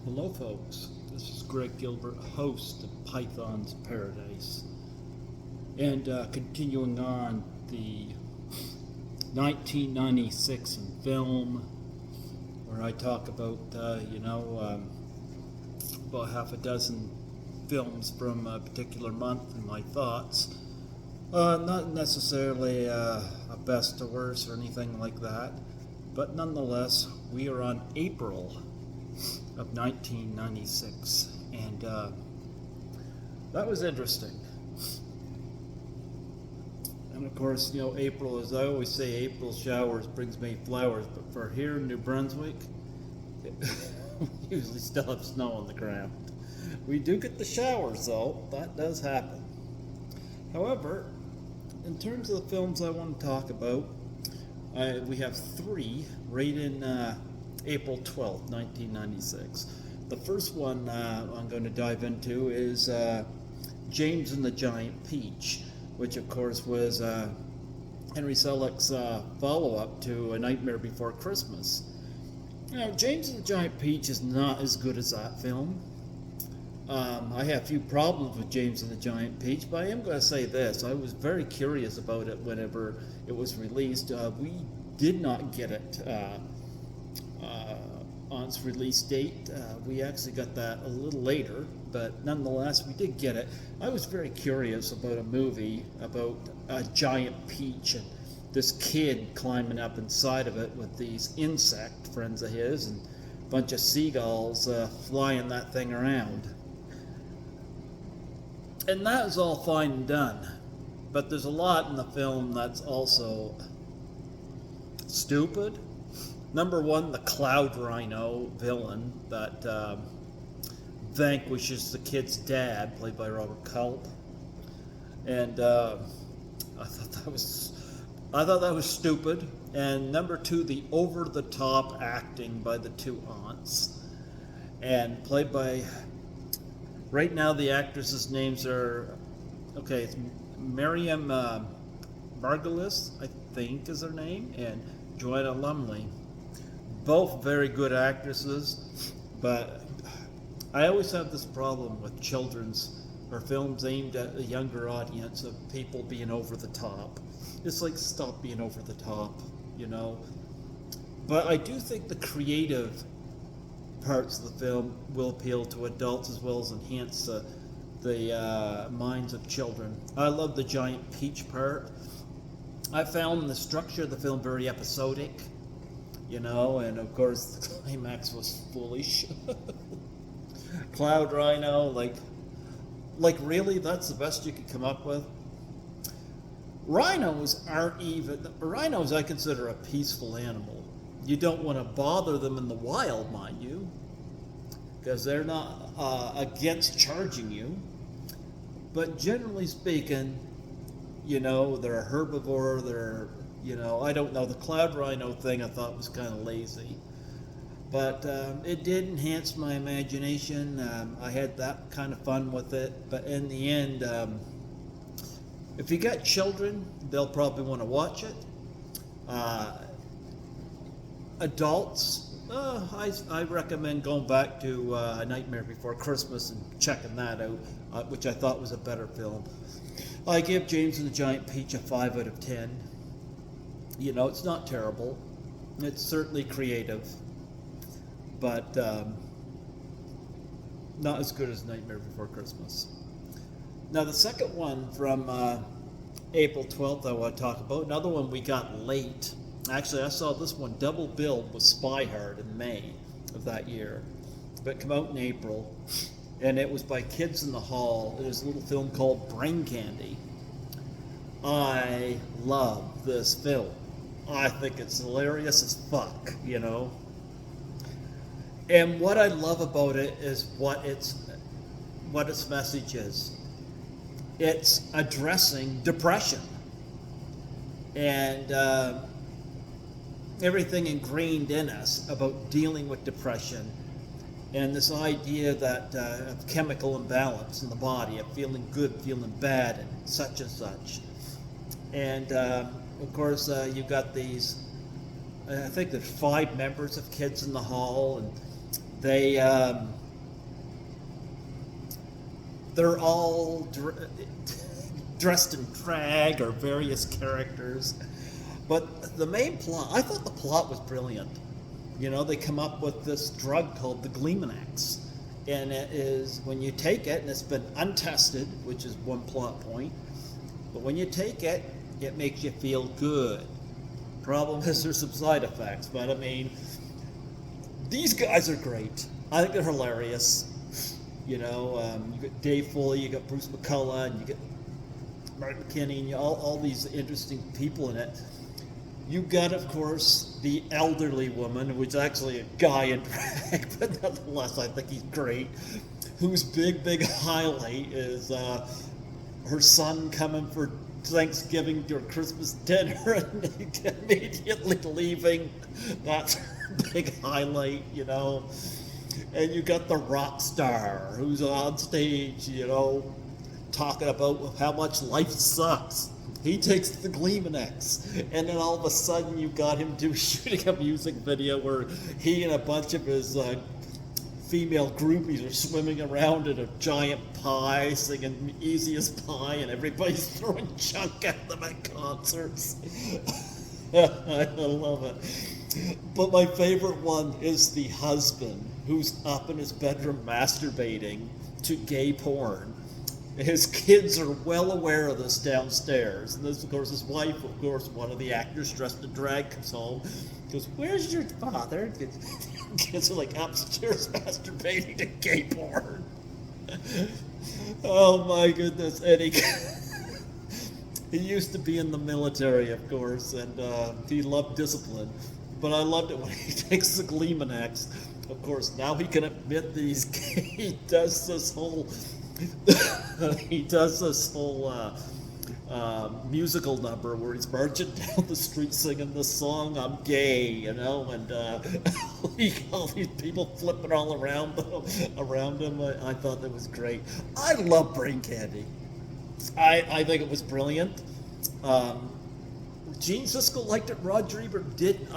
Hello, folks. This is Greg Gilbert, host of Python's Paradise. And continuing on the 1996 in film, where I talk about, about half a dozen films from a particular month and my thoughts. Not necessarily a best or worst or anything like that, but nonetheless, we are on April of 1996, and that was interesting. And of course, April, as I always say, April showers brings May flowers, but for here in New Brunswick, we usually still have snow on the ground. We do get the showers, though. That does happen. However, in terms of the films I want to talk about, we have three right in April 12th, 1996. The first one I'm going to dive into is James and the Giant Peach, which of course was Henry Selick's follow-up to A Nightmare Before Christmas. James and the Giant Peach is not as good as that film. I have a few problems with James and the Giant Peach, but I am going to say this. I was very curious about it whenever it was released. We did not get it on its release date. We actually got that a little later, but nonetheless, we did get it. I was very curious about a movie about a giant peach and this kid climbing up inside of it with these insect friends of his and a bunch of seagulls flying that thing around. And that is all fine and done, but there's a lot in the film that's also stupid. Number one, the Cloud Rhino villain that vanquishes the kid's dad, played by Robert Culp, and I thought that was stupid. And number two, the over-the-top acting by the two aunts, and played by, right now the actresses' names are, it's Miriam Margolyes, I think is her name, and Joanna Lumley. Both very good actresses, but I always have this problem with children's or films aimed at a younger audience of people being over the top. It's like, stop being over the top, But I do think the creative parts of the film will appeal to adults as well as enhance the minds of children. I love the giant peach part. I found the structure of the film very episodic. And of course the climax was foolish. Cloud Rhino, like really, that's the best you could come up with? Rhinos I consider a peaceful animal. You don't want to bother them in the wild, mind you, because they're not against charging you. But generally speaking, they're a herbivore, I don't know, the Cloud Rhino thing I thought was kind of lazy. But it did enhance my imagination. I had that kind of fun with it. But in the end, if you got children, they'll probably want to watch it. Adults, I recommend going back to A Nightmare Before Christmas and checking that out, which I thought was a better film. I give James and the Giant Peach a 5 out of 10. It's not terrible. It's certainly creative, but not as good as Nightmare Before Christmas. Now, the second one from April 12th I want to talk about, another one we got late. Actually, I saw this one double billed with Spy Hard in May of that year, but it came out in April, and it was by Kids in the Hall. It was a little film called Brain Candy. I love this film. I think it's hilarious as fuck, And what I love about it is what its message is. It's addressing depression and everything ingrained in us about dealing with depression, and this idea that of chemical imbalance in the body, of feeling good, feeling bad, and such. And of course, you've got these, I think there's 5 members of Kids in the Hall, and They they're all dressed in drag or various characters. But the main plot, I thought the plot was brilliant. They come up with this drug called the Gleemonex. And it is, when you take it, and it's been untested, which is one plot point, but when you take it, it makes you feel good. Problem is there's some side effects, but I mean, these guys are great. I think they're hilarious. You got Dave Foley, you got Bruce McCullough, and you get Mark McKinney, and all these interesting people in it. You got, of course, the elderly woman, which is actually a guy in drag, but nonetheless, I think he's great. Whose big highlight is her son coming for Thanksgiving or Christmas dinner and immediately leaving. That's her big highlight, And you got the rock star who's on stage, talking about how much life sucks. He takes the Gleemonex, and then all of a sudden you got him shooting a music video where he and a bunch of his female groupies are swimming around in a giant pie, singing Easy as Pie, and everybody's throwing junk at them at concerts. I love it. But my favorite one is the husband who's up in his bedroom masturbating to gay porn. His kids are well aware of this downstairs. And this, of course, his wife, of course, one of the actors dressed in drag, comes home. Goes, "Where's your father?" Kids are like upstairs masturbating to gay porn. Oh my goodness. And he used to be in the military, of course, and he loved discipline. But I loved it when he takes the Gleemonex. Of course, now he can admit that he's gay. He does this whole musical number where he's marching down the street singing the song "I'm Gay," and all these people flipping all around him. I thought that was great. I love Brain Candy. I think it was brilliant. Gene Siskel liked it. Roger Ebert didn't.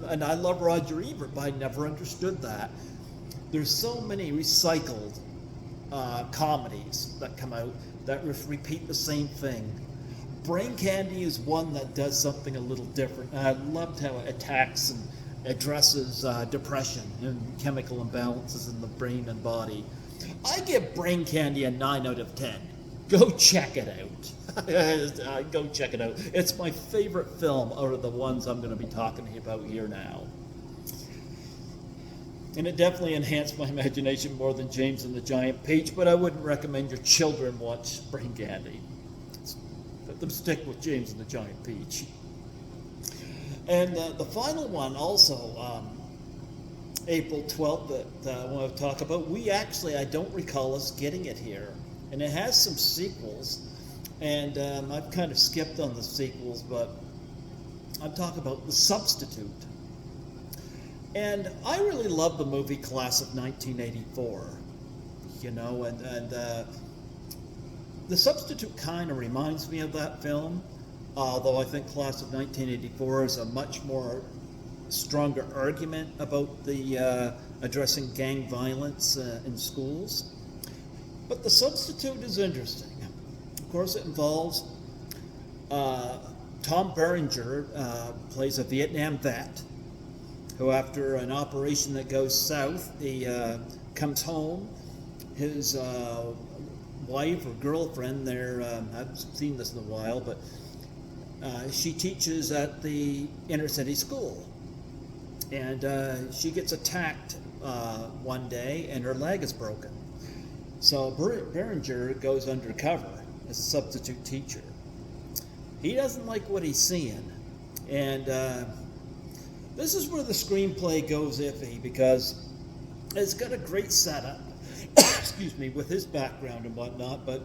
And I love Roger Ebert, but I never understood that. There's so many recycled comedies that come out that repeat the same thing. Brain Candy is one that does something a little different. I loved how it attacks and addresses depression and chemical imbalances in the brain and body. I give Brain Candy a 9 out of 10. Go check it out. Go check it out. It's my favorite film out of the ones I'm going to be talking to you about here now. And it definitely enhanced my imagination more than James and the Giant Peach, but I wouldn't recommend your children watch Brain Candy. Let them stick with James and the Giant Peach. And the final one also, April 12th, that I want to talk about, I don't recall us getting it here. And it has some sequels, and I've kind of skipped on the sequels, but I'm talking about The Substitute. And I really love the movie Class of 1984, and The Substitute kind of reminds me of that film, although I think Class of 1984 is a much more stronger argument about the addressing gang violence in schools. But The Substitute is interesting. Of course, it involves Tom Berenger plays a Vietnam vet who, after an operation that goes south, he comes home. His wife or girlfriend there, I haven't seen this in a while, but she teaches at the inner city school. And she gets attacked one day and her leg is broken. So Berenger goes undercover as a substitute teacher. He doesn't like what he's seeing. And this is where the screenplay goes iffy, because it's got a great setup, excuse me, with his background and whatnot, but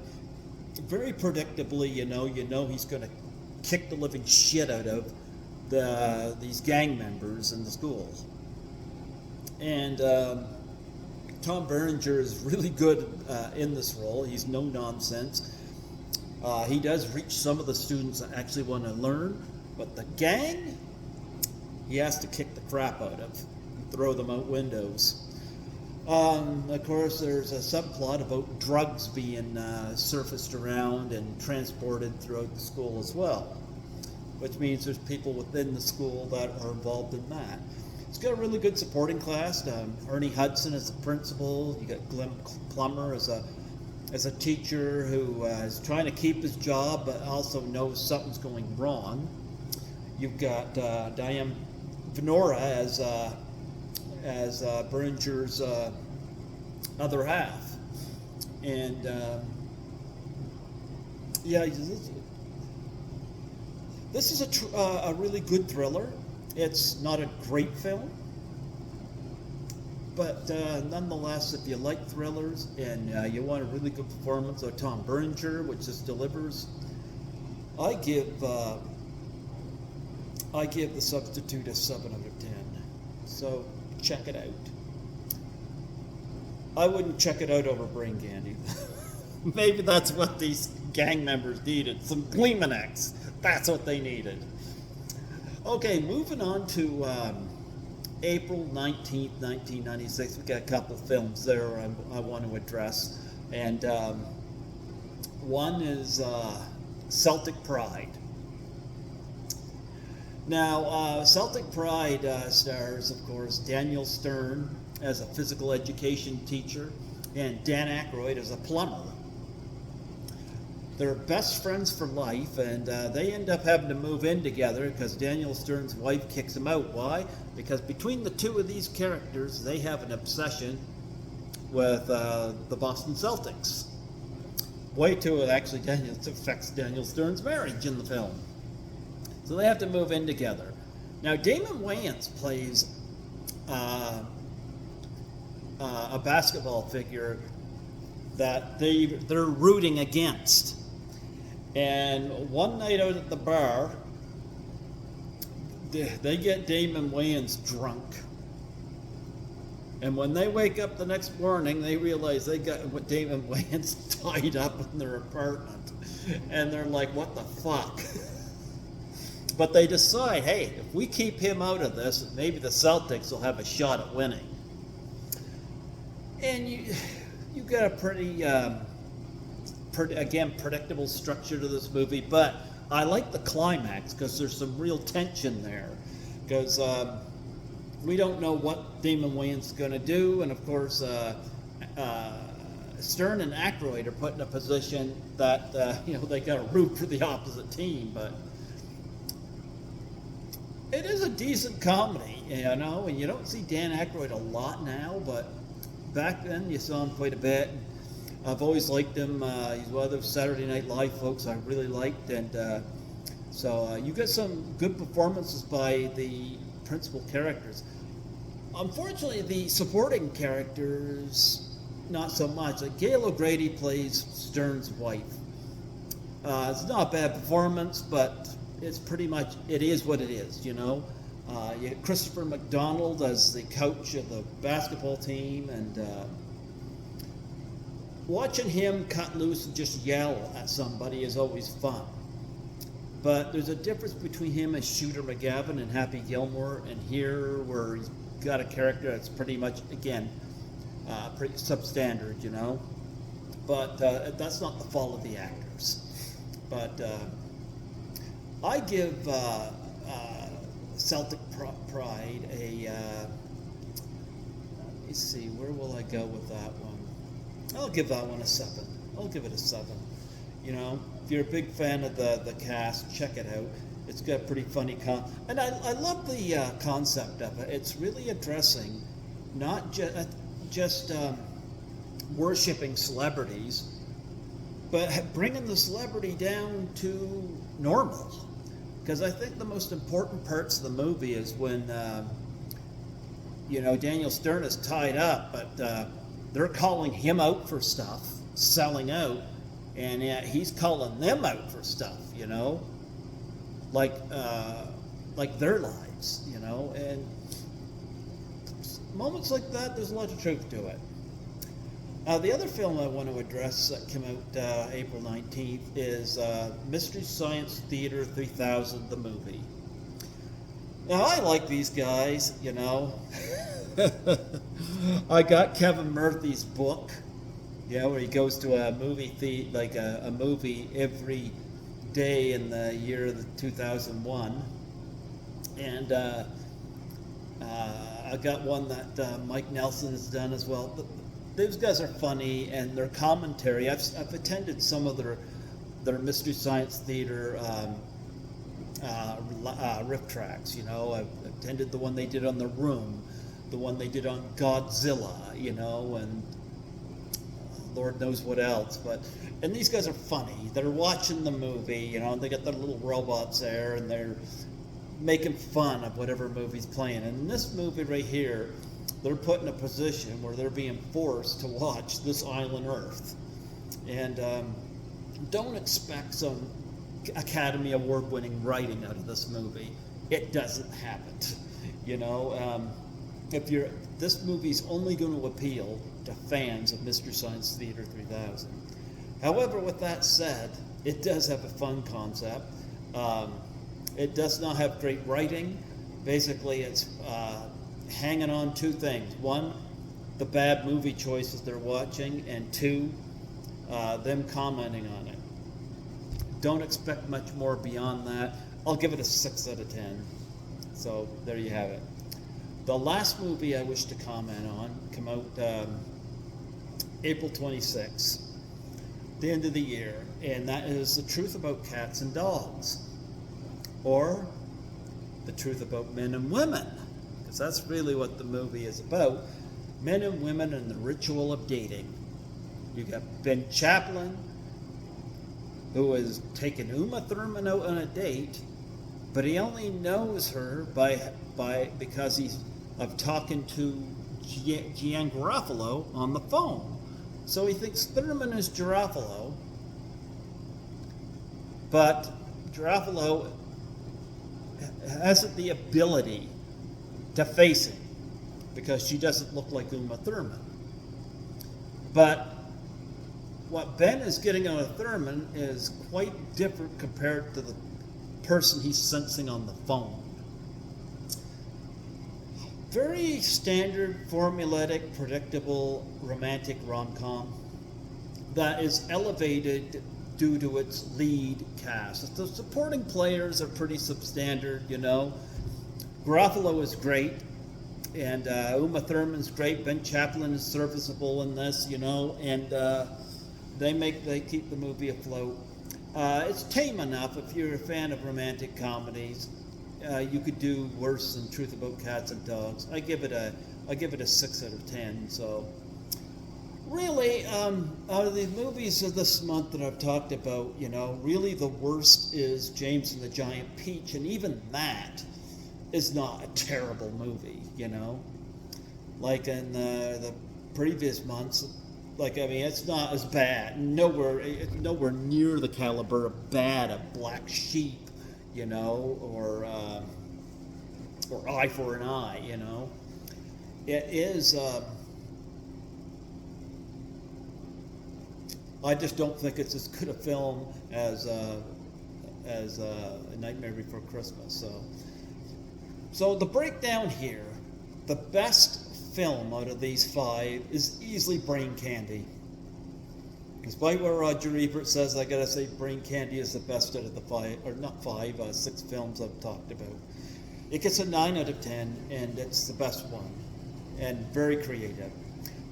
very predictably, you know he's going to kick the living shit out of these gang members in the school. And Tom Berenger is really good in this role. He's no nonsense. He does reach some of the students that actually want to learn, but the gang, he has to kick the crap out of, throw them out windows. Of course, there's a subplot about drugs being surfaced around and transported throughout the school as well, which means there's people within the school that are involved in that. It's got a really good supporting cast. Ernie Hudson as the principal. You got Glenn Plummer as a teacher who is trying to keep his job but also knows something's going wrong. You've got Diane Venora as Beringer's other half, and yeah, this is a really good thriller. It's not a great film, but nonetheless, if you like thrillers and you want a really good performance of Tom Berenger, which just delivers, I give The Substitute a 7 out of 10. So check it out. I wouldn't check it out over Brain Candy. Maybe that's what these gang members needed. Some Gleamanex. That's what they needed. Okay, moving on to April 19th, 1996. We've got a couple films there I want to address. And one is Celtic Pride. Now, Celtic Pride stars, of course, Daniel Stern as a physical education teacher and Dan Aykroyd as a plumber. They're best friends for life, and they end up having to move in together because Daniel Stern's wife kicks him out. Why? Because between the two of these characters, they have an obsession with the Boston Celtics. Way too, actually, it affects Daniel Stern's marriage in the film. So they have to move in together. Now, Damon Wayans plays a basketball figure that they're rooting against. And one night out at the bar, they get Damon Wayans drunk. And when they wake up the next morning, they realize they got Damon Wayans tied up in their apartment. And they're like, what the fuck? But they decide, hey, if we keep him out of this, maybe the Celtics will have a shot at winning. And you got a pretty, again, predictable structure to this movie, but I like the climax because there's some real tension there. Because we don't know what Damon Wayans is going to do, and of course, Stern and Aykroyd are put in a position that they got to root for the opposite team, but it is a decent comedy, and you don't see Dan Aykroyd a lot now, but back then you saw him quite a bit. I've always liked him. He's one of those Saturday Night Live folks I really liked, and so you get some good performances by the principal characters. Unfortunately, the supporting characters, not so much. Like Gail O'Grady plays Stern's wife. It's not a bad performance, but it's pretty much, it is what it is, You get Christopher McDonald as the coach of the basketball team, and watching him cut loose and just yell at somebody is always fun. But there's a difference between him as Shooter McGavin and Happy Gilmore, and here where he's got a character that's pretty much, again, pretty substandard, But that's not the fault of the actors. But I give Celtic Pride a, let me see, where will I go with that one? I'll give that one a 7. I'll give it a 7. If you're a big fan of the cast, check it out. It's got pretty funny and I love the concept of it. It's really addressing not just worshipping celebrities, but bringing the celebrity down to normal. Because I think the most important parts of the movie is when, Daniel Stern is tied up, but they're calling him out for stuff, selling out, and he's calling them out for stuff, like their lives, and moments like that, there's a lot of truth to it. The other film I want to address that came out April 19th is Mystery Science Theater 3000, the movie. Now, I like these guys, I got Kevin Murphy's book, where he goes to a movie like a movie every day in the year of the 2001, and I got one that Mike Nelson has done as well. But those guys are funny, and their commentary. I've attended some of their Mystery Science Theater riff tracks. I've attended the one they did on The Room, the one they did on Godzilla, and Lord knows what else. And these guys are funny. They're watching the movie, and they got their little robots there, and they're making fun of whatever movie's playing. And in this movie right here, they're put in a position where they're being forced to watch This Island Earth. And don't expect some Academy Award winning writing out of this movie. It doesn't happen. This movie's only going to appeal to fans of Mystery Science Theater 3000. However, with that said, it does have a fun concept. It does not have great writing. Basically, it's hanging on two things. One, the bad movie choices they're watching, and two, them commenting on it. Don't expect much more beyond that. I'll give it a 6 out of 10. So there you have it. The last movie I wish to comment on came out April 26th, the end of the year, and that is The Truth About Cats and Dogs, or The Truth About Men and Women, because that's really what the movie is about. Men and women and the ritual of dating. You got Ben Chaplin, who is taking Uma Thurman out on a date, but he only knows her because he's of talking to Gian Garofalo on the phone. So he thinks Thurman is Garofalo, but Garofalo hasn't the ability to face him because she doesn't look like Uma Thurman. But what Ben is getting out of Thurman is quite different compared to the person he's sensing on the phone. Very standard, formulaic, predictable, romantic rom-com that is elevated due to its lead cast. The supporting players are pretty substandard, Garofalo is great, and Uma Thurman's great. Ben Chaplin is serviceable in this, and they keep the movie afloat. It's tame enough if you're a fan of romantic comedies. You could do worse than Truth About Cats and Dogs. I give it a 6 out of 10. So, really, out of the movies of this month that I've talked about, really the worst is James and the Giant Peach, and even that is not a terrible movie. Like in the previous months, it's not as bad. It's nowhere near the caliber of bad of Black Sheep. Or Eye for an Eye, It is, I just don't think it's as good a film as A Nightmare Before Christmas. So the breakdown here, the best film out of these 5 is easily Brain Candy. Despite what Roger Ebert says, I gotta say Brain Candy is the best out of the 6 films I've talked about. It gets a 9 out of 10, and it's the best one, and very creative.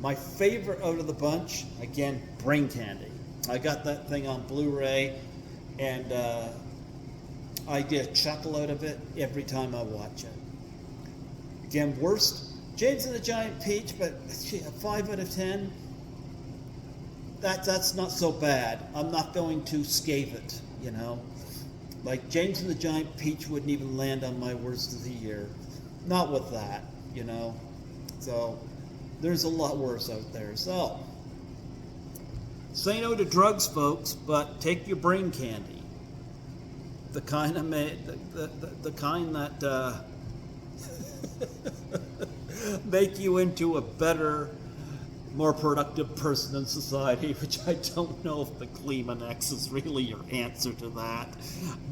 My favorite out of the bunch, again, Brain Candy. I got that thing on Blu-ray, and I get a chuckle out of it every time I watch it. Again, worst, James and the Giant Peach, but a 5 out of 10. That's not so bad. I'm not going to scathe it, Like James and the Giant Peach wouldn't even land on my worst of the year. Not with that, So there's a lot worse out there. So say no to drugs, folks, but take your brain candy. The kind that make you into a better, more productive person in society, which I don't know if the Kleenex is really your answer to that.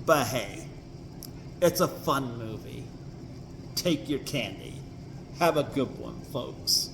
But hey, it's a fun movie. Take your candy. Have a good one, folks.